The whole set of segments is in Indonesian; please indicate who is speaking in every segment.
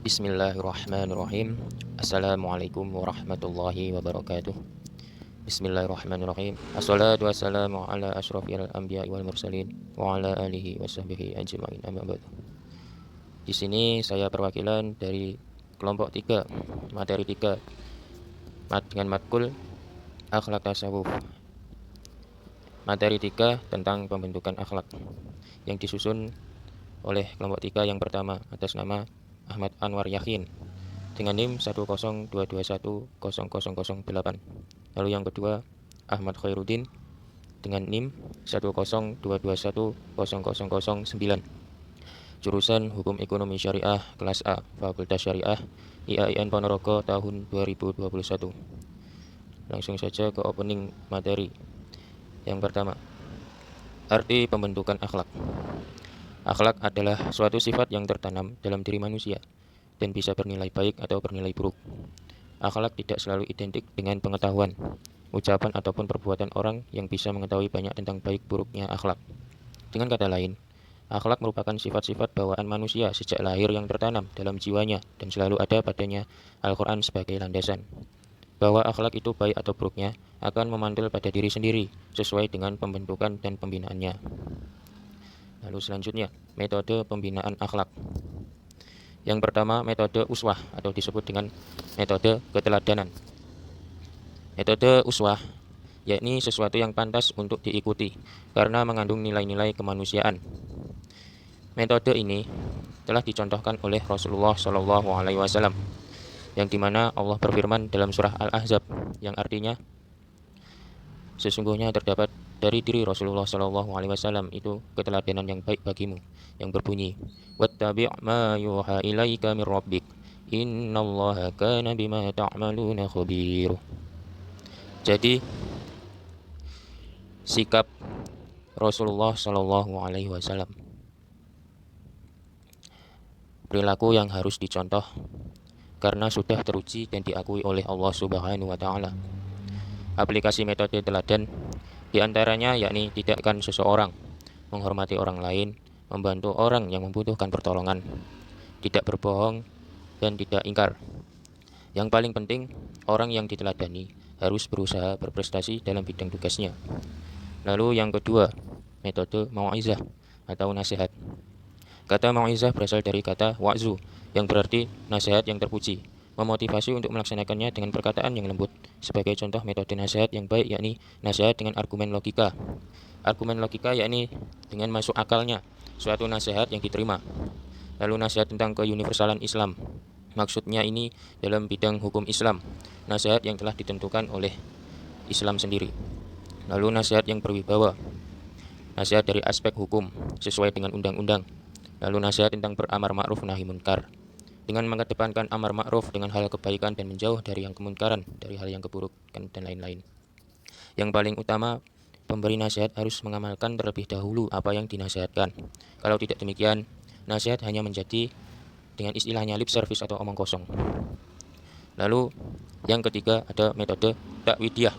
Speaker 1: Bismillahirrahmanirrahim. Assalamualaikum warahmatullahi wabarakatuh. Bismillahirrahmanirrahim. Assalatu wassalamu ala asyrafil anbiya'i wal mursalin wa ala alihi wasahbihi ajma'in, amma ba'du. Di sini saya perwakilan dari kelompok 3, materi 3, dengan matkul akhlak tasawuf. Materi 3 tentang pembentukan akhlak yang disusun oleh kelompok 3 yang pertama atas nama Ahmad Anwar Yakin dengan NIM 102210008. Lalu yang kedua Ahmad Khairuddin dengan NIM 102210009. Jurusan Hukum Ekonomi Syariah kelas A, Fakultas Syariah IAIN Ponorogo tahun 2021. Langsung saja ke opening materi. Yang pertama, arti pembentukan akhlak. Akhlak adalah suatu sifat yang tertanam dalam diri manusia dan bisa bernilai baik atau bernilai buruk. Akhlak tidak selalu identik dengan pengetahuan, ucapan ataupun perbuatan orang yang bisa mengetahui banyak tentang baik buruknya akhlak. Dengan kata lain, akhlak merupakan sifat-sifat bawaan manusia sejak lahir yang tertanam dalam jiwanya dan selalu ada padanya Al-Quran sebagai landasan. Bahwa akhlak itu baik atau buruknya akan memantul pada diri sendiri sesuai dengan pembentukan dan pembinaannya. Lalu selanjutnya, metode pembinaan akhlak. Yang pertama, metode uswah atau disebut dengan metode keteladanan. Metode uswah yakni sesuatu yang pantas untuk diikuti karena mengandung nilai-nilai kemanusiaan. Metode ini telah dicontohkan oleh Rasulullah SAW, yang dimana Allah berfirman dalam surah Al-Ahzab yang artinya sesungguhnya terdapat dari diri Rasulullah SAW itu keteladanan yang baik bagimu, yang berbunyi wattabi' ma yuha ilaika min rabbik innallaha kana bima ta'maluna khabir. Jadi sikap Rasulullah SAW, perilaku yang harus dicontoh karena sudah teruji dan diakui oleh Allah Subhanahu wa taala. Aplikasi metode teladan diantaranya yakni tidakkan seseorang, menghormati orang lain, membantu orang yang membutuhkan pertolongan, tidak berbohong, dan tidak ingkar. Yang paling penting, orang yang diteladani harus berusaha berprestasi dalam bidang tugasnya. Lalu yang kedua, metode mau'izah atau nasihat. Kata mau'izah berasal dari kata wa'zu yang berarti nasihat yang terpuji, memotivasi untuk melaksanakannya dengan perkataan yang lembut. Sebagai contoh metode nasihat yang baik yakni nasihat dengan argumen logika. Argumen logika yakni dengan masuk akalnya suatu nasihat yang diterima. Lalu nasihat tentang keuniversalan Islam. Maksudnya ini dalam bidang hukum Islam, nasihat yang telah ditentukan oleh Islam sendiri. Lalu nasihat yang berwibawa, nasihat dari aspek hukum sesuai dengan undang-undang. Lalu nasihat tentang beramar ma'ruf nahi munkar, dengan mengedepankan amar ma'ruf dengan hal kebaikan dan menjauh dari yang kemungkaran, dari hal yang keburukan dan lain-lain. Yang paling utama, pemberi nasihat harus mengamalkan terlebih dahulu apa yang dinasihatkan. Kalau tidak demikian, nasihat hanya menjadi dengan istilahnya lip service atau omong kosong. Lalu yang ketiga ada metode takwidiyah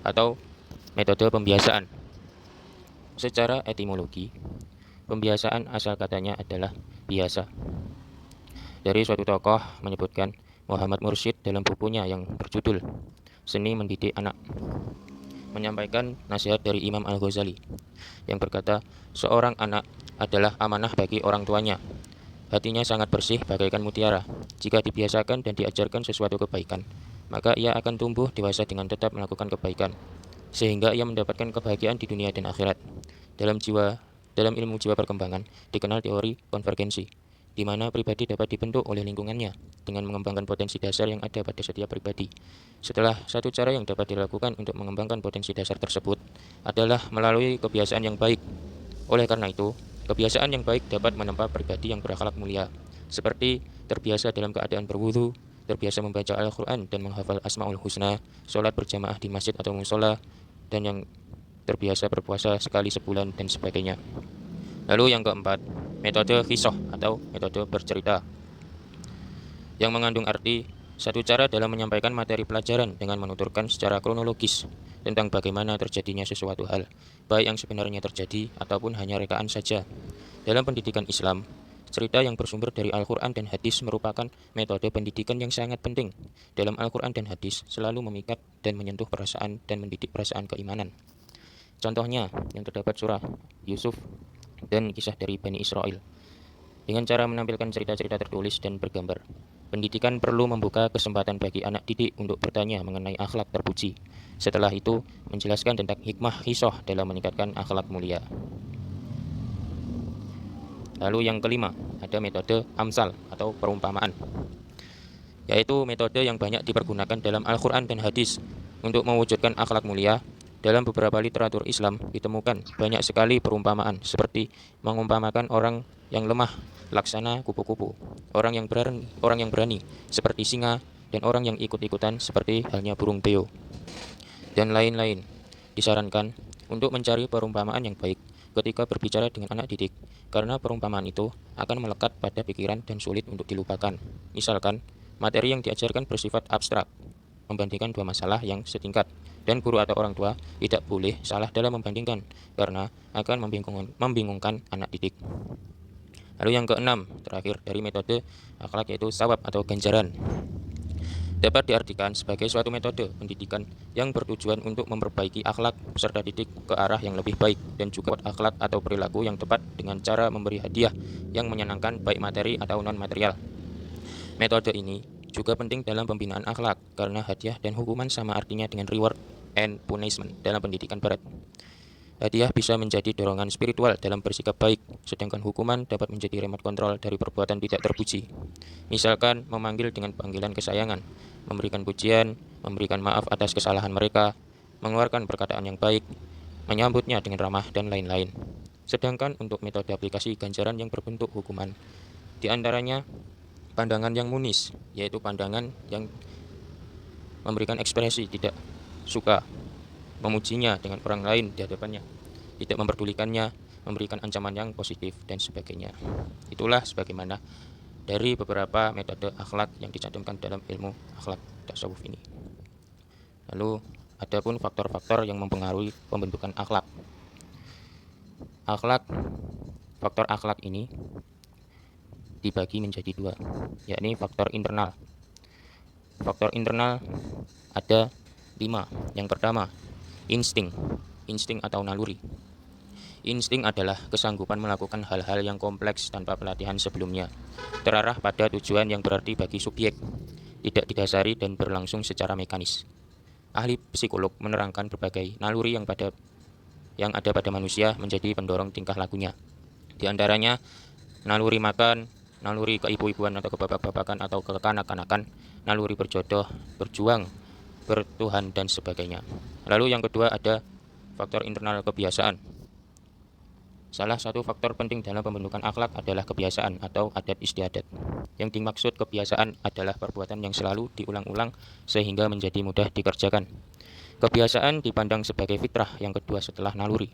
Speaker 1: atau metode pembiasaan. Secara etimologi, pembiasaan asal katanya adalah biasa. Dari suatu tokoh menyebutkan Muhammad Mursyid dalam bukunya yang berjudul Seni Mendidik Anak, menyampaikan nasihat dari Imam Al-Ghazali yang berkata, seorang anak adalah amanah bagi orang tuanya. Hatinya sangat bersih bagaikan mutiara. Jika dibiasakan dan diajarkan sesuatu kebaikan, maka ia akan tumbuh dewasa dengan tetap melakukan kebaikan, sehingga ia mendapatkan kebahagiaan di dunia dan akhirat. Dalam ilmu jiwa perkembangan dikenal teori konvergensi, di mana pribadi dapat dibentuk oleh lingkungannya dengan mengembangkan potensi dasar yang ada pada setiap pribadi. Setelah satu cara yang dapat dilakukan untuk mengembangkan potensi dasar tersebut adalah melalui kebiasaan yang baik. Oleh karena itu, kebiasaan yang baik dapat menempa pribadi yang berakhlak mulia, seperti terbiasa dalam keadaan berwudu, terbiasa membaca Al-Quran dan menghafal Asmaul Husna, sholat berjamaah di masjid atau musola, dan yang terbiasa berpuasa sekali sebulan dan sebagainya. Lalu yang keempat, metode kisah atau metode bercerita, yang mengandung arti satu cara dalam menyampaikan materi pelajaran dengan menuturkan secara kronologis tentang bagaimana terjadinya sesuatu hal, baik yang sebenarnya terjadi ataupun hanya rekaan saja. Dalam pendidikan Islam, Cerita yang bersumber dari Al-Quran dan hadis merupakan metode pendidikan yang sangat penting. Dalam Al-Quran dan hadis selalu memikat dan menyentuh perasaan dan mendidik perasaan keimanan. Contohnya yang terdapat surah Yusuf dan kisah dari Bani Israel. Dengan cara menampilkan cerita-cerita tertulis dan bergambar. Pendidikan perlu membuka kesempatan bagi anak didik untuk bertanya mengenai akhlak terpuji. Setelah itu, menjelaskan tentang hikmah qisah dalam meningkatkan akhlak mulia. Lalu yang kelima, ada metode amsal atau perumpamaan, yaitu metode yang banyak dipergunakan dalam Al-Quran dan hadis untuk mewujudkan akhlak mulia. Dalam beberapa literatur Islam ditemukan banyak sekali perumpamaan seperti mengumpamakan orang yang lemah laksana kupu-kupu, orang yang berani seperti singa, dan orang yang ikut-ikutan seperti halnya burung beo, dan lain-lain. Disarankan untuk mencari perumpamaan yang baik ketika berbicara dengan anak didik, karena perumpamaan itu akan melekat pada pikiran dan sulit untuk dilupakan. Misalkan, materi yang diajarkan bersifat abstrak, membandingkan dua masalah yang setingkat, dan guru atau orang tua tidak boleh salah dalam membandingkan, karena akan membingungkan anak didik. Lalu yang keenam, terakhir dari metode akhlak, yaitu sawab atau ganjaran. Dapat diartikan sebagai suatu metode pendidikan yang bertujuan untuk memperbaiki akhlak peserta didik ke arah yang lebih baik, dan juga akhlak atau perilaku yang tepat dengan cara memberi hadiah yang menyenangkan baik materi atau non-material. Metode ini juga penting dalam pembinaan akhlak karena hadiah dan hukuman sama artinya dengan reward and punishment dalam pendidikan barat. Hadiah bisa menjadi dorongan spiritual dalam bersikap baik, sedangkan hukuman dapat menjadi remote control dari perbuatan tidak terpuji. Misalkan memanggil dengan panggilan kesayangan, memberikan pujian, memberikan maaf atas kesalahan mereka, mengeluarkan perkataan yang baik, menyambutnya dengan ramah, dan lain-lain. Sedangkan untuk metode aplikasi ganjaran yang berbentuk hukuman, di antaranya pandangan yang munis, yaitu pandangan yang memberikan ekspresi tidak suka, memujinya dengan orang lain di hadapannya, tidak memperdulikannya, memberikan ancaman yang positif, dan sebagainya. Itulah sebagaimana dari beberapa metode akhlak yang dicantumkan dalam ilmu akhlak tasawuf ini. Lalu ada pun faktor-faktor yang mempengaruhi pembentukan akhlak. Faktor akhlak ini dibagi menjadi dua, yakni faktor internal. Faktor internal ada 5. Yang pertama, insting atau naluri. Insting adalah kesanggupan melakukan hal-hal yang kompleks tanpa pelatihan sebelumnya, terarah pada tujuan yang berarti bagi subjek, tidak didasari dan berlangsung secara mekanis. Ahli psikolog menerangkan berbagai naluri yang ada pada manusia menjadi pendorong tingkah lakunya. Di antaranya naluri makan, naluri keibu-ibuan atau kebapak-bapakan atau kekanak-kanakan, naluri berjodoh, berjuang, bertuhan, dan sebagainya. Lalu yang kedua ada faktor internal kebiasaan. Salah satu faktor penting dalam pembentukan akhlak adalah kebiasaan atau adat istiadat. Yang dimaksud kebiasaan adalah perbuatan yang selalu diulang-ulang sehingga menjadi mudah dikerjakan. Kebiasaan dipandang sebagai fitrah yang kedua setelah naluri,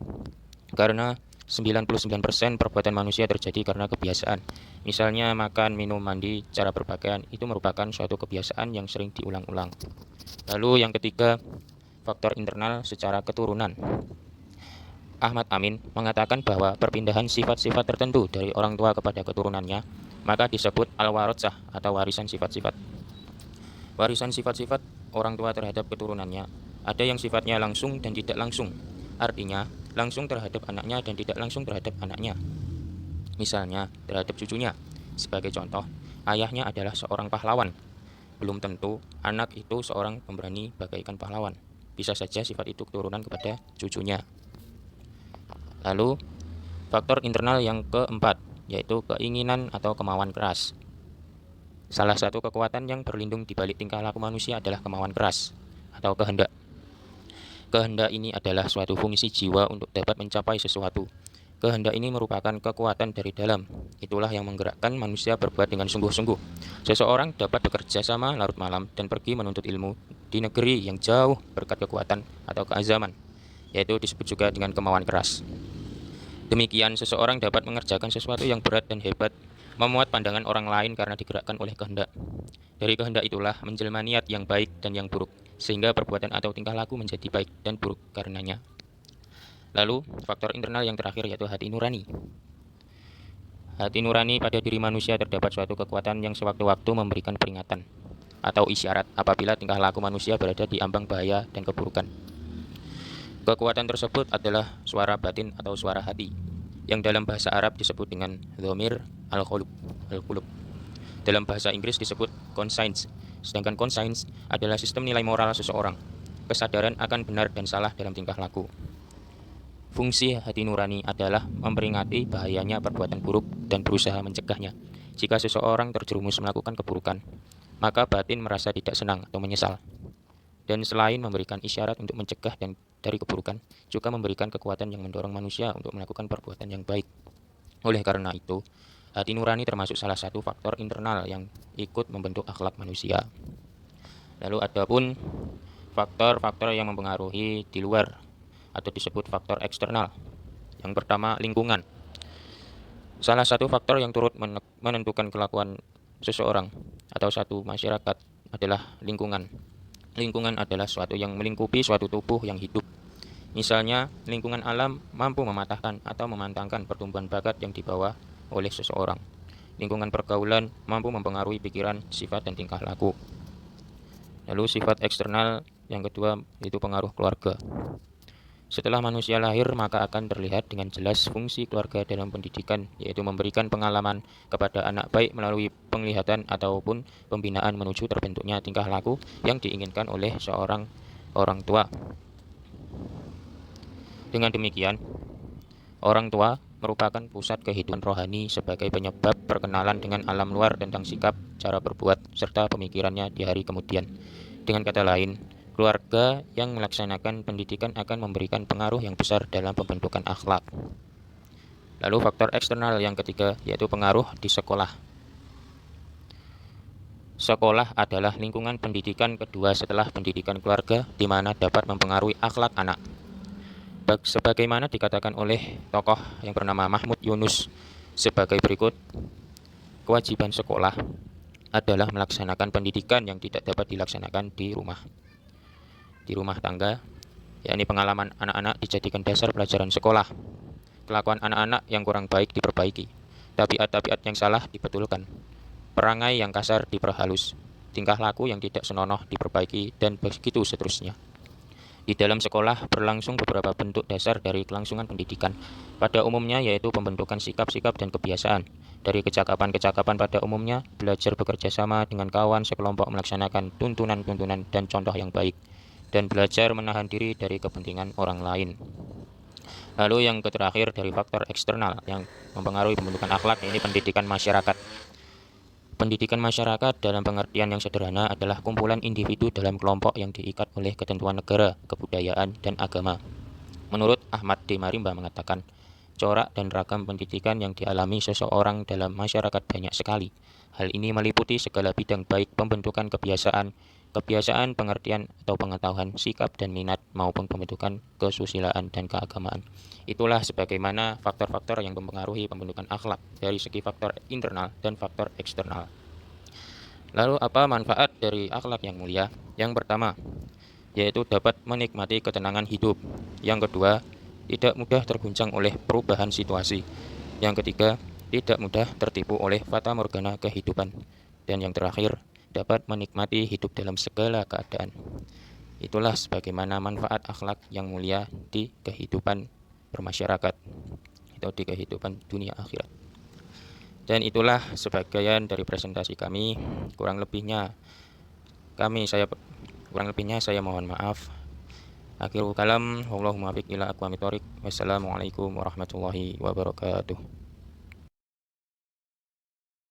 Speaker 1: karena 99% perbuatan manusia terjadi karena kebiasaan. Misalnya makan, minum, mandi, cara berpakaian, itu merupakan suatu kebiasaan yang sering diulang-ulang. Lalu yang ketiga, faktor internal secara keturunan. Ahmad Amin mengatakan bahwa perpindahan sifat-sifat tertentu dari orang tua kepada keturunannya maka disebut al-waratsah atau warisan sifat-sifat. Warisan sifat-sifat orang tua terhadap keturunannya ada yang sifatnya langsung dan tidak langsung. Artinya, langsung terhadap anaknya dan tidak langsung terhadap anaknya. Misalnya, terhadap cucunya. Sebagai contoh, ayahnya adalah seorang pahlawan. Belum tentu anak itu seorang pemberani bagaikan pahlawan. Bisa saja sifat itu keturunan kepada cucunya. Lalu, faktor internal yang keempat, yaitu keinginan atau kemauan keras. Salah satu kekuatan yang berlindung di balik tingkah laku manusia adalah kemauan keras atau kehendak. Kehendak ini adalah suatu fungsi jiwa untuk dapat mencapai sesuatu. Kehendak ini merupakan kekuatan dari dalam. Itulah yang menggerakkan manusia berbuat dengan sungguh-sungguh. Seseorang dapat bekerja sama larut malam dan pergi menuntut ilmu di negeri yang jauh berkat kekuatan atau keazaman, yaitu disebut juga dengan kemauan keras. Demikian, seseorang dapat mengerjakan sesuatu yang berat dan hebat, memuat pandangan orang lain karena digerakkan oleh kehendak. Dari kehendak itulah menjelma niat yang baik dan yang buruk, sehingga perbuatan atau tingkah laku menjadi baik dan buruk karenanya. Lalu, faktor internal yang terakhir yaitu hati nurani. Hati nurani pada diri manusia terdapat suatu kekuatan yang sewaktu-waktu memberikan peringatan atau isyarat apabila tingkah laku manusia berada di ambang bahaya dan keburukan. Kekuatan tersebut adalah suara batin atau suara hati, yang dalam bahasa Arab disebut dengan dhamir al-qulub. Dalam bahasa Inggris disebut conscience. Sedangkan conscience adalah sistem nilai moral seseorang, kesadaran akan benar dan salah dalam tingkah laku. Fungsi hati nurani adalah memperingati bahayanya perbuatan buruk dan berusaha mencegahnya. Jika seseorang terjerumus melakukan keburukan, maka batin merasa tidak senang atau menyesal. Dan selain memberikan isyarat untuk mencegah dan dari keburukan, juga memberikan kekuatan yang mendorong manusia untuk melakukan perbuatan yang baik. Oleh karena itu, hati nurani termasuk salah satu faktor internal yang ikut membentuk akhlak manusia. Lalu adapun faktor-faktor yang mempengaruhi di luar atau disebut faktor eksternal. Yang pertama, lingkungan. Salah satu faktor yang turut menentukan kelakuan seseorang atau satu masyarakat adalah lingkungan. Lingkungan adalah suatu yang melingkupi suatu tubuh yang hidup. Misalnya, lingkungan alam mampu mematahkan atau memantangkan pertumbuhan bakat yang dibawa oleh seseorang. Lingkungan pergaulan mampu mempengaruhi pikiran, sifat, dan tingkah laku. Lalu sifat eksternal yang kedua yaitu pengaruh keluarga. Setelah manusia lahir, maka akan terlihat dengan jelas fungsi keluarga dalam pendidikan, yaitu memberikan pengalaman kepada anak baik melalui penglihatan ataupun pembinaan menuju terbentuknya tingkah laku yang diinginkan oleh seorang orang tua. Dengan demikian, orang tua merupakan pusat kehidupan rohani sebagai penyebab perkenalan dengan alam luar tentang sikap, cara berbuat, serta pemikirannya di hari kemudian. Dengan kata lain, keluarga yang melaksanakan pendidikan akan memberikan pengaruh yang besar dalam pembentukan akhlak. Lalu faktor eksternal yang ketiga yaitu pengaruh di sekolah. Sekolah adalah lingkungan pendidikan kedua setelah pendidikan keluarga di mana dapat mempengaruhi akhlak anak. Sebagaimana dikatakan oleh tokoh yang bernama Mahmud Yunus sebagai berikut, kewajiban sekolah adalah melaksanakan pendidikan yang tidak dapat dilaksanakan di rumah tangga, yakni pengalaman anak-anak dijadikan dasar pelajaran sekolah. Kelakuan anak-anak yang kurang baik diperbaiki, tabiat-tabiat yang salah dibetulkan, perangai yang kasar diperhalus, tingkah laku yang tidak senonoh diperbaiki, dan begitu seterusnya. Di dalam sekolah berlangsung beberapa bentuk dasar dari kelangsungan pendidikan, pada umumnya yaitu pembentukan sikap-sikap dan kebiasaan. Dari kecakapan-kecakapan pada umumnya, belajar bekerja sama dengan kawan sekelompok melaksanakan tuntunan-tuntunan dan contoh yang baik, dan belajar menahan diri dari kepentingan orang lain. Lalu yang terakhir dari faktor eksternal yang mempengaruhi pembentukan akhlak, ini pendidikan masyarakat. Pendidikan masyarakat dalam pengertian yang sederhana adalah kumpulan individu dalam kelompok yang diikat oleh ketentuan negara, kebudayaan, dan agama. Menurut Ahmad D. Marimba mengatakan, corak dan ragam pendidikan yang dialami seseorang dalam masyarakat banyak sekali. Hal ini meliputi segala bidang baik pembentukan kebiasaan, pengertian atau pengetahuan, sikap dan minat maupun pembentukan kesusilaan dan keagamaan. Itulah sebagaimana faktor-faktor yang mempengaruhi pembentukan akhlak dari segi faktor internal dan faktor eksternal. Lalu apa manfaat dari akhlak yang mulia? Yang pertama, yaitu dapat menikmati ketenangan hidup. Yang kedua, tidak mudah terguncang oleh perubahan situasi. Yang ketiga, tidak mudah tertipu oleh fata morgana kehidupan. Dan yang terakhir, dapat menikmati hidup dalam segala keadaan. Itulah sebagaimana manfaat akhlak yang mulia di kehidupan bermasyarakat atau di kehidupan dunia akhirat. Dan itulah sebagian dari presentasi kami. Kurang lebihnya saya mohon maaf. Akhirul kalam, wallahul muwaffiq ila aqwamit thoriq. Wassalamualaikum warahmatullahi wabarakatuh.